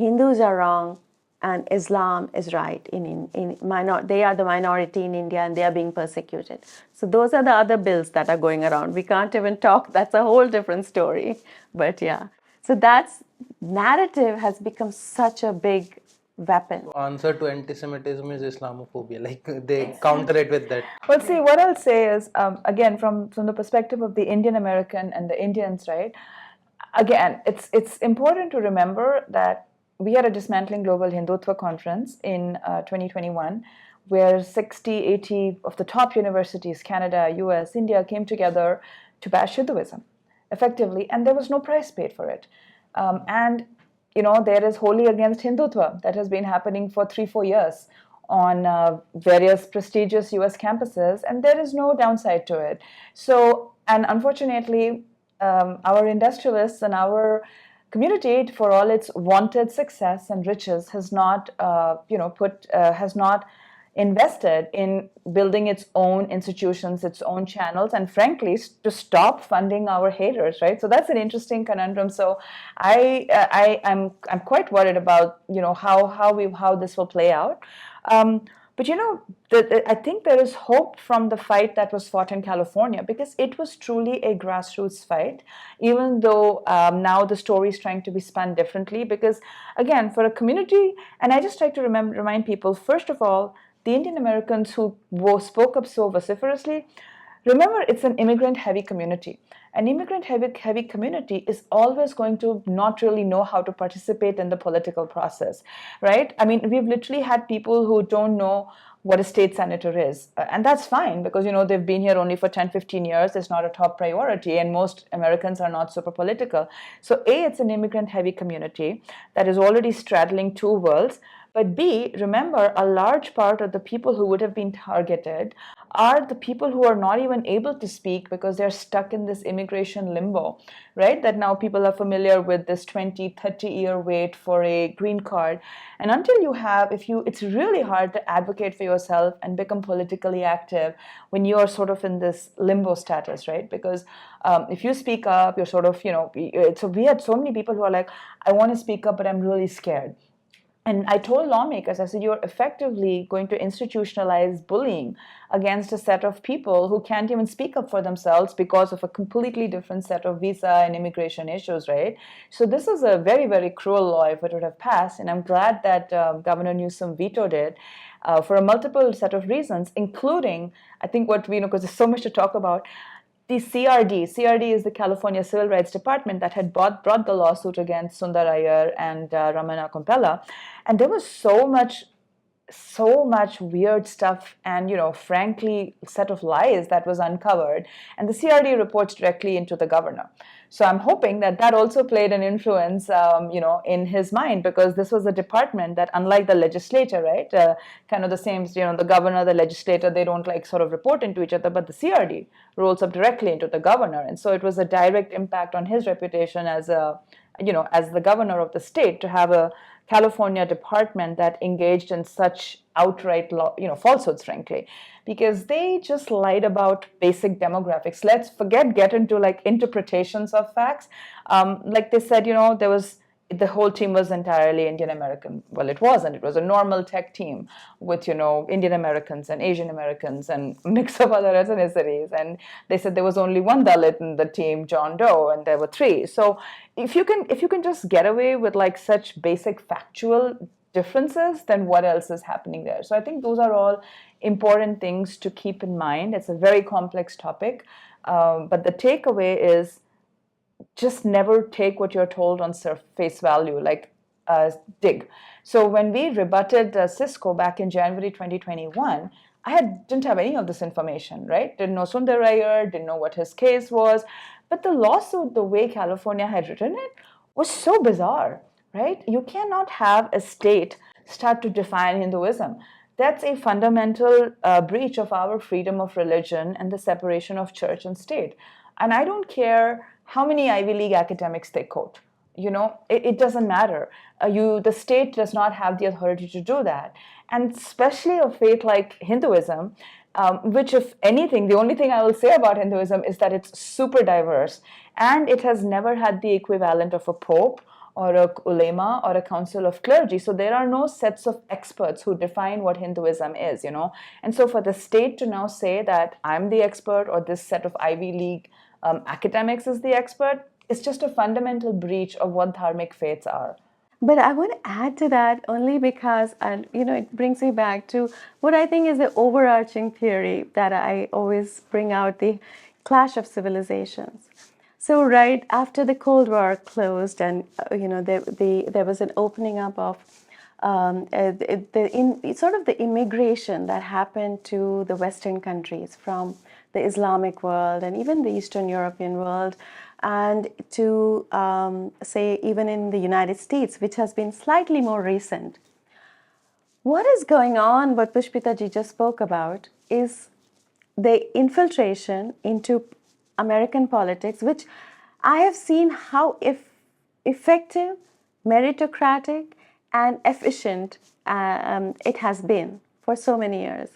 Hindus are wrong, and Islam is right. They are the minority in India and they are being persecuted. So those are the other bills that are going around. We can't even talk. That's a whole different story. But yeah, so that's narrative has become such a big weapon. Answer to anti-Semitism is Islamophobia. Like they counter it with that. Well, see, what I'll say is, again, from the perspective of the Indian American and the Indians, right? Again, it's important to remember that we had a Dismantling Global Hindutva conference in 2021, where 60, 80 of the top universities, Canada, US, India, came together to bash Hinduism effectively, and there was no price paid for it. And there is Holi Against Hindutva that has been happening for 3-4 years on various prestigious US campuses, and there is no downside to it. So, and unfortunately, our industrialists and our community, for all its wanted success and riches, has not, has not invested in building its own institutions, its own channels, and frankly, to stop funding our haters, right? So that's an interesting conundrum. So I'm quite worried about how this will play out. But I think there is hope from the fight that was fought in California, because it was truly a grassroots fight, even though now the story is trying to be spun differently. Because again, for a community, and I just try to remind people, first of all, the Indian Americans who spoke up so vociferously, remember, it's an immigrant-heavy community. An immigrant-heavy community is always going to not really know how to participate in the political process, right? I mean, we've literally had people who don't know what a state senator is. And that's fine, because, they've been here only for 10, 15 years. It's not a top priority, and most Americans are not super political. So A, it's an immigrant-heavy community that is already straddling two worlds. But B, remember, a large part of the people who would have been targeted are the people who are not even able to speak because they're stuck in this immigration limbo, right? That now people are familiar with this 20, 30-year wait for a green card. And until you have, it's really hard to advocate for yourself and become politically active when you are sort of in this limbo status, right? Because if you speak up, you're sort of, so we had so many people who are like, I want to speak up, but I'm really scared. And I told lawmakers, I said, you're effectively going to institutionalize bullying against a set of people who can't even speak up for themselves because of a completely different set of visa and immigration issues, right? So this is a very, very cruel law if it would have passed. And I'm glad that Governor Newsom vetoed it for a multiple set of reasons, including, I think because there's so much to talk about, the CRD is the California Civil Rights Department that had brought the lawsuit against Sundar Iyer and Ramana Kompella. And there was so much weird stuff and, frankly, set of lies that was uncovered. And the CRD reports directly into the governor. So I'm hoping that also played an influence, in his mind, because this was a department that, unlike the legislature, right, kind of the same, the governor, the legislator, they don't sort of report into each other, but the CRD rolls up directly into the governor. And so it was a direct impact on his reputation as as the governor of the state, to have a California department that engaged in such outright falsehoods, frankly, because they just lied about basic demographics. Let's get into interpretations of facts. They said, the whole team was entirely Indian American. Well, it wasn't. It was a normal tech team with, Indian Americans and Asian Americans and a mix of other ethnicities. And they said there was only one Dalit in the team, John Doe, and there were 3. So if you can just get away with such basic factual differences, then what else is happening there? So I think those are all important things to keep in mind. It's a very complex topic, but the takeaway is, just never take what you're told on face value, dig. So when we rebutted Cisco back in January 2021, I didn't have any of this information, right? Didn't know Sundar Iyer, didn't know what his case was. But the lawsuit, the way California had written it, was so bizarre, right? You cannot have a state start to define Hinduism. That's a fundamental breach of our freedom of religion and the separation of church and state. And I don't care how many Ivy League academics they quote. It doesn't matter. The state does not have the authority to do that. And especially a faith like Hinduism, which, if anything, the only thing I will say about Hinduism is that it's super diverse, and it has never had the equivalent of a pope or a ulema or a council of clergy. So there are no sets of experts who define what Hinduism is. And so for the state to now say that I'm the expert or this set of Ivy League academics is the expert, it's just a fundamental breach of what dharmic faiths are. But I want to add to that only because, and it brings me back to what I think is the overarching theory that I always bring out, the clash of civilizations. So right after the Cold War closed, and there was an opening up of sort of the immigration that happened to the Western countries from the Islamic world and even the Eastern European world, and to say even in the United States, which has been slightly more recent. What is going on, what Pushpita ji just spoke about, is the infiltration into American politics, which I have seen how effective, meritocratic, and efficient it has been for so many years.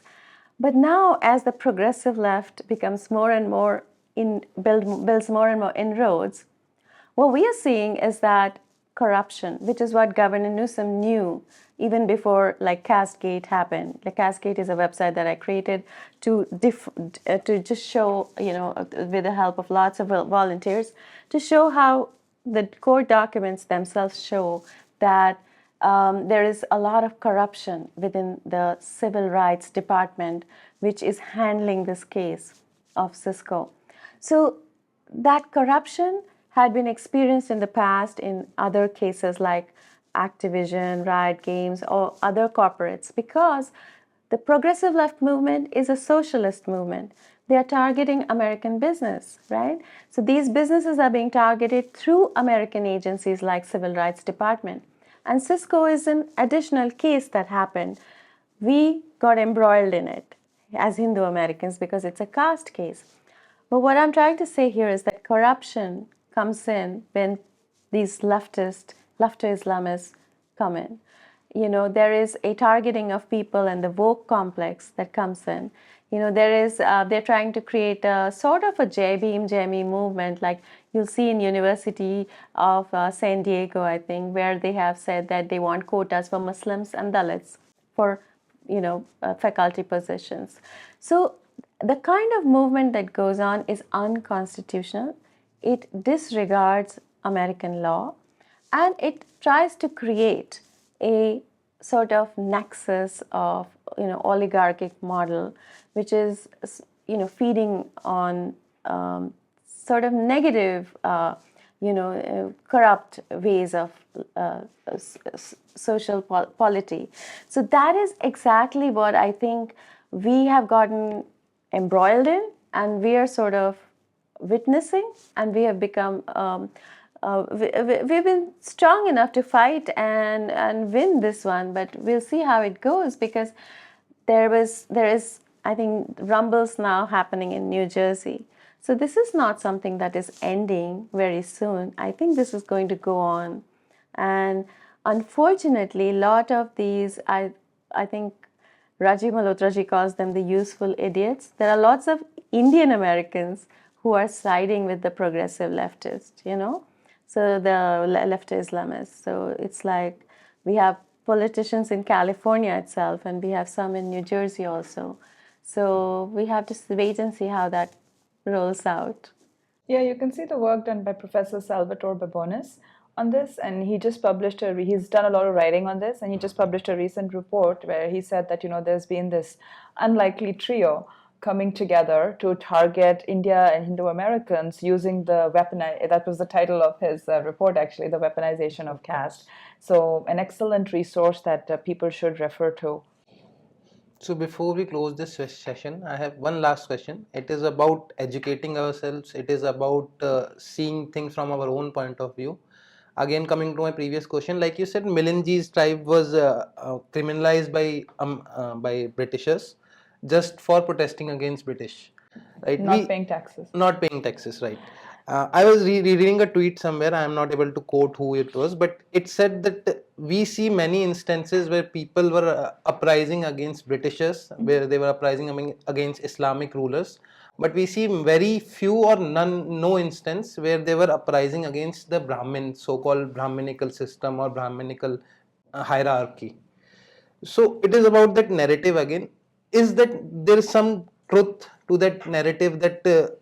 But now, as the progressive left becomes more and more builds more and more inroads, what we are seeing is that corruption, which is what Governor Newsom knew even before CastGate happened. CastGate is a website that I created to just show, with the help of lots of volunteers, to show how the court documents themselves show that there is a lot of corruption within the Civil Rights Department, which is handling this case of Cisco. So that corruption had been experienced in the past in other cases like Activision, Riot Games, or other corporates, because the progressive left movement is a socialist movement. They are targeting American business, right? So these businesses are being targeted through American agencies like Civil Rights Department. And Cisco is an additional case that happened. We got embroiled in it as Hindu Americans because it's a caste case. But what I'm trying to say here is that corruption comes in when these leftist Islamists come in. There is a targeting of people and the woke complex that comes in. They're trying to create a sort of a JME movement, like you'll see in University of San Diego, I think, where they have said that they want quotas for Muslims and Dalits for, faculty positions. So the kind of movement that goes on is unconstitutional. It disregards American law, and it tries to create a sort of nexus of oligarchic model, which is feeding on sort of negative corrupt ways of social polity. So that is exactly what I think we have gotten embroiled in, and we are sort of witnessing, and we have become we've been strong enough to fight and win this one, but we'll see how it goes, because there is, I think, rumbles now happening in New Jersey. So this is not something that is ending very soon. I think this is going to go on. And unfortunately, a lot of these, I think Rajiv Malhotra ji calls them the useful idiots. There are lots of Indian Americans who are siding with the progressive leftist, so the left Islamists. So it's like we have politicians in California itself, and we have some in New Jersey also. So we have to wait and see how that rolls out. Yeah, you can see the work done by Professor Salvatore Babones on this, and he just published he's done a lot of writing on this, and he just published a recent report where he said that there's been this unlikely trio coming together to target India and Hindu Americans using the that was the title of his report, actually, the weaponization of caste. So an excellent resource that people should refer to. So before we close this session, I have one last question. It is about educating ourselves. It is about seeing things from our own point of view. Again, coming to my previous question, like you said, Milanji's tribe was criminalized by Britishers just for protesting against British, right? Not paying taxes. Not paying taxes, right? I was reading a tweet somewhere. I am not able to quote who it was, but it said that we see many instances where people were uprising against Britishers, where they were uprising against Islamic rulers, but we see very few or no instance where they were uprising against the Brahmin, so-called Brahminical system or Brahminical hierarchy. So it is about that narrative again. Is that there is some truth to that narrative that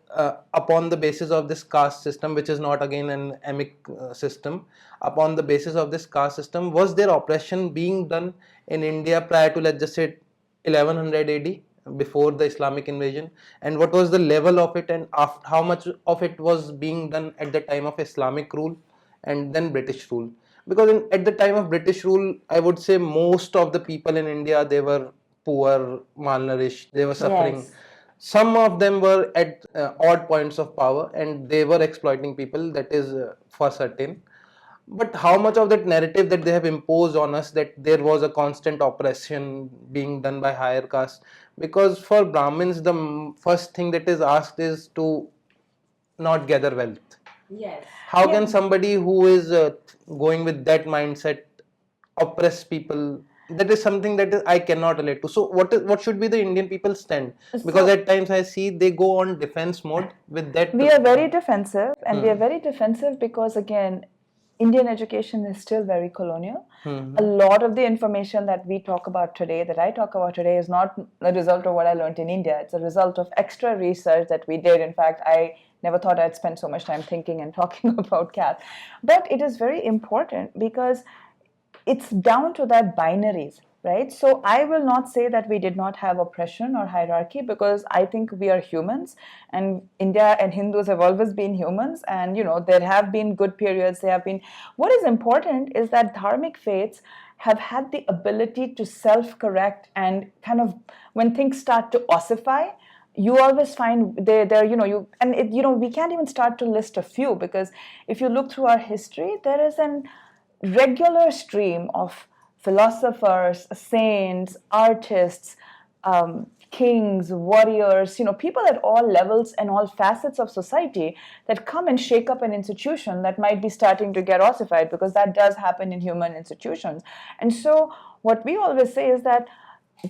upon the basis of this caste system, which is not again an amic system, upon the basis of this caste system, was there oppression being done in India prior to, let's just say, 1100 AD, before the Islamic invasion, and what was the level of it, and how much of it was being done at the time of Islamic rule and then British rule? Because at the time of British rule, I would say most of the people in India, they were poor, malnourished, they were suffering. Yes. Some of them were at odd points of power and they were exploiting people, that is for certain. But how much of that narrative that they have imposed on us, that there was a constant oppression being done by higher caste? Because for Brahmins, the first thing that is asked is to not gather wealth. Yes. How can somebody who is going with that mindset oppress people? That is something that I cannot relate to. So what should be the Indian people stand? Because at times I see they go on defense mode with that. We are very defensive, and we are very defensive because, again, Indian education is still very colonial. A lot of the information that we talk about today, that I talk about today, is not a result of what I learned in India. It's a result of extra research that we did. In fact, I never thought I'd spend so much time thinking and talking about caste. But it is very important because it's down to that binaries, right? So I will not say that we did not have oppression or hierarchy, because I think we are humans, and India and Hindus have always been humans, and there have been good periods. What is important is that dharmic faiths have had the ability to self-correct, and kind of, when things start to ossify, you always find we can't even start to list a few, because if you look through our history, there is an regular stream of philosophers, saints, artists, kings, warriors, people at all levels and all facets of society that come and shake up an institution that might be starting to get ossified, because that does happen in human institutions. And so what we always say is that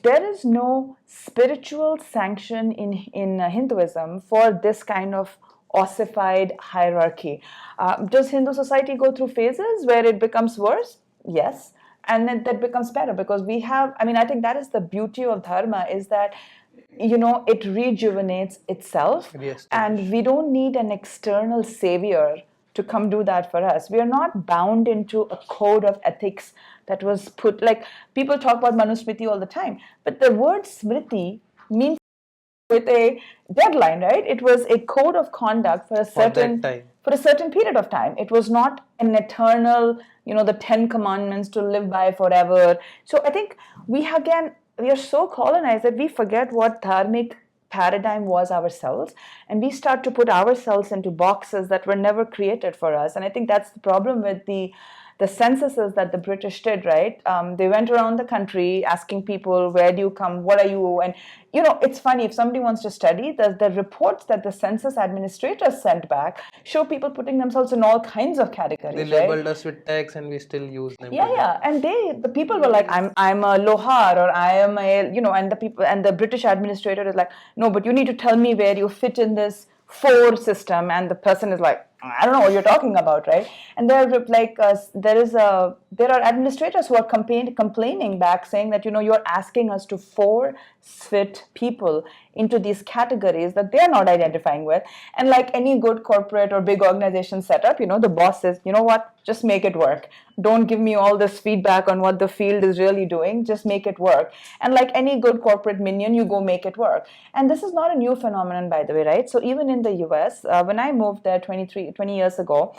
there is no spiritual sanction in Hinduism for this kind of ossified hierarchy. Does Hindu society go through phases where it becomes worse? Yes. And then that becomes better, because I think that is the beauty of dharma, is that it rejuvenates itself. Yes. And we don't need an external savior to come do that for us. We are not bound into a code of ethics that was put, like, people talk about Manusmriti all the time, but the word smriti means with a deadline, right? It was a code of conduct for a certain period of time. It was not an eternal, the 10 commandments to live by forever. So I think we are so colonized that we forget what dharmic paradigm was ourselves, and we start to put ourselves into boxes that were never created for us. And I think that's the problem with the censuses that the British did, right? They went around the country asking people, where do you come, what are you? And it's funny, if somebody wants to study, the reports that the census administrators sent back show people putting themselves in all kinds of categories. They labeled us with tags and we still use them. Yeah. And the people were like, I'm a Lohar, or I am and the British administrator is like, no, but you need to tell me where you fit in this 4 system. And the person is like, I don't know what you're talking about, right? And there are administrators who are complaining back, saying that you're asking us to force fit people into these categories that they're not identifying with. And like any good corporate or big organization setup, the boss says, you know what, just make it work. Don't give me all this feedback on what the field is really doing. Just make it work. And like any good corporate minion, you go make it work. And this is not a new phenomenon, by the way, right? So even in the US, when I moved there 20 years ago,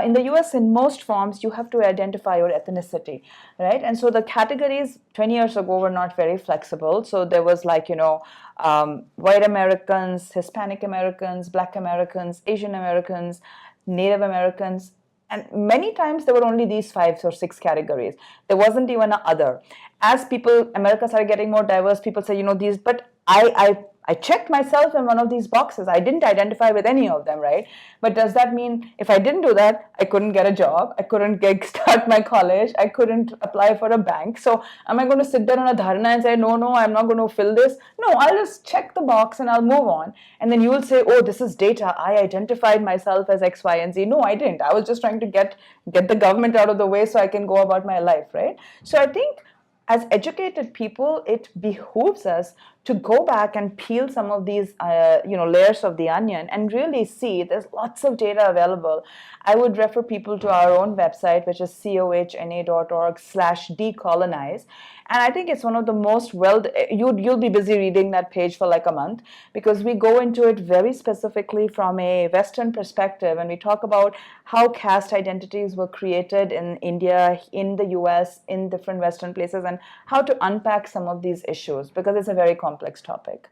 in the US, in most forms, you have to identify your ethnicity, right? And so the categories 20 years ago were not very flexible. So there was like, white Americans, Hispanic Americans, Black Americans, Asian Americans, Native Americans. And many times there were only these 5 or 6 categories. There wasn't even an other. As America started getting more diverse, people say, these, but I I checked myself in one of these boxes. I didn't identify with any of them, right? But does that mean if I didn't do that, I couldn't get a job, I couldn't start my college, I couldn't apply for a bank? So am I going to sit there on a dharna and say, no, I'm not going to fill this? No, I'll just check the box and I'll move on. And then you will say, oh, this is data. I identified myself as X, Y, and Z. No, I didn't. I was just trying to get the government out of the way so I can go about my life, right? So I think as educated people, it behooves us to go back and peel some of these layers of the onion and really see there's lots of data available. I would refer people to our own website, which is kohna.org/decolonize. And I think it's one of the most you'll be busy reading that page for like a month, because we go into it very specifically from a Western perspective, and we talk about how caste identities were created in India, in the US, in different Western places, and how to unpack some of these issues, because it's a very complex topic.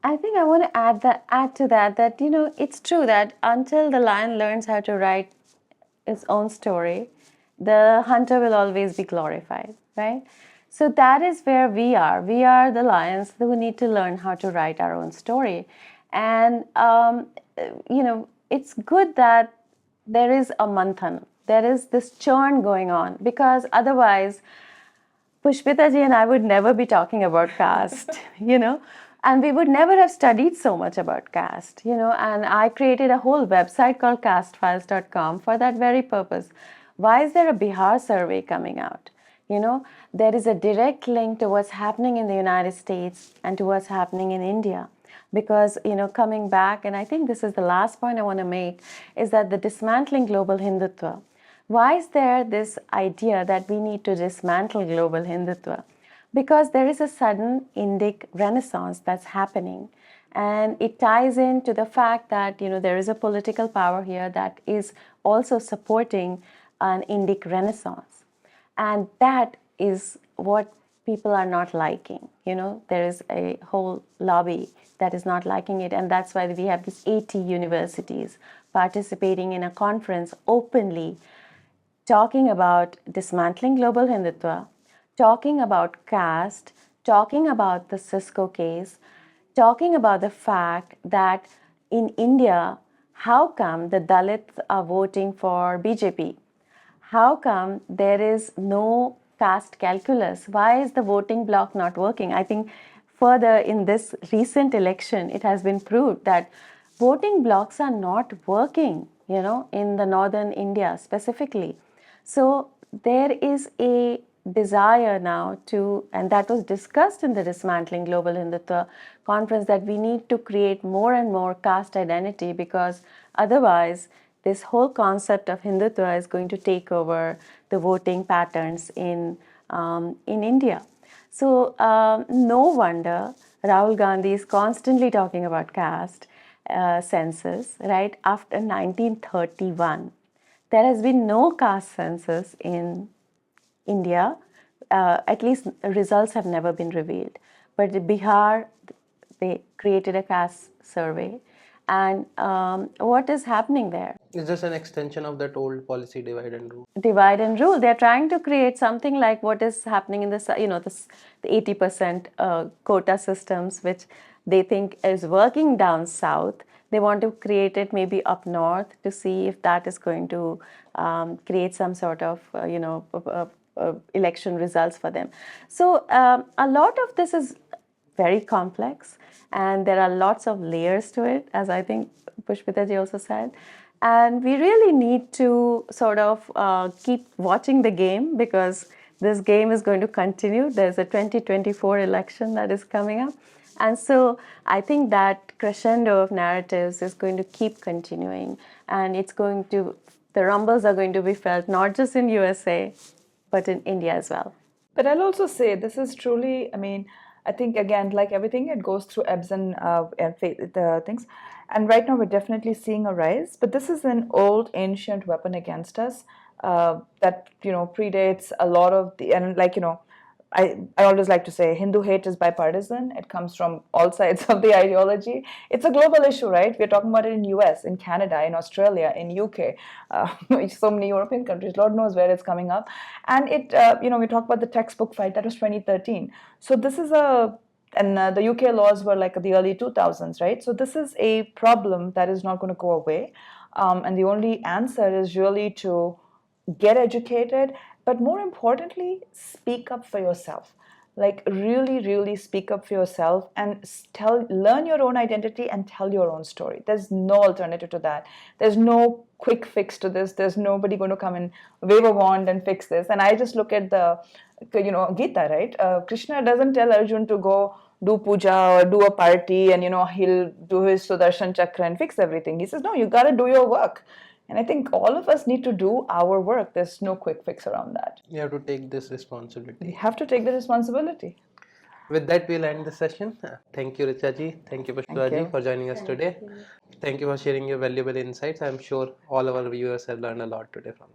I think I want to add to that it's true that until the lion learns how to write its own story, the hunter will always be glorified, right? So that is where we are. We are the lions who need to learn how to write our own story. And, it's good that there is a manthan, there is this churn going on, because otherwise, Pushpita ji and I would never be talking about caste, and we would never have studied so much about caste, and I created a whole website called castefiles.com for that very purpose. Why is there a Bihar survey coming out? There is a direct link to what's happening in the United States and to what's happening in India. Because, coming back, and I think this is the last point I want to make, is that the dismantling global Hindutva. Why is there this idea that we need to dismantle global Hindutva? Because there is a sudden Indic renaissance that's happening. And it ties into the fact that, there is a political power here that is also supporting an Indic renaissance. And that is what people are not liking. There is a whole lobby that is not liking it. And that's why we have these 80 universities participating in a conference openly, talking about dismantling global Hindutva, talking about caste, talking about the Cisco case, talking about the fact that in India, how come the Dalits are voting for BJP? How come there is no caste calculus? Why is the voting bloc not working? I think further in this recent election, it has been proved that voting blocs are not working, in the northern India specifically. So there is a desire now and that was discussed in the Dismantling Global Hindutva conference, that we need to create more and more caste identity, because otherwise this whole concept of Hindutva is going to take over the voting patterns in India. So no wonder Rahul Gandhi is constantly talking about caste census, right? After 1931, there has been no caste census in India. At least results have never been revealed. But Bihar, they created a caste survey. And what is happening there? Is this an extension of that old policy, divide and rule? Divide and rule. They're trying to create something like what is happening in the 80% quota systems, which they think is working down south. They want to create it maybe up north to see if that is going to create some sort of, election results for them. So a lot of this is very complex, and there are lots of layers to it, as I think Pushpita ji also said. And we really need to sort of keep watching the game, because this game is going to continue. There's a 2024 election that is coming up. And so I think that crescendo of narratives is going to keep continuing, and the rumbles are going to be felt not just in USA, but in India as well. But I'll also say this is truly, I think, again, like everything, it goes through ebbs and things. And right now we're definitely seeing a rise. But this is an old, ancient weapon against us that, predates a lot of I always like to say Hindu hate is bipartisan. It comes from all sides of the ideology. It's a global issue, right? We're talking about it in US, in Canada, in Australia, in UK, so many European countries. Lord knows where it's coming up. And we talk about the textbook fight. That was 2013. So this is a And the UK laws were like the early 2000s, right? So this is a problem that is not going to go away. And the only answer is really to get educated, but more importantly, speak up for yourself. Like really, really speak up for yourself and learn your own identity and tell your own story. There's no alternative to that. There's no quick fix to this. There's nobody going to come and wave a wand and fix this. And I just look at the, Gita, right? Krishna doesn't tell Arjun to go do puja or do a party and he'll do his Sudarshan Chakra and fix everything. He says, no, you got to do your work. And I think all of us need to do our work. There's no quick fix around that. You have to take this We responsibility. have to take the responsibility. With that, we'll end the session. Thank you, Richa ji. Thank you, Pushpa ji, you. for joining us today. Thank you for sharing your valuable insights. I'm sure all our viewers have learned a lot today from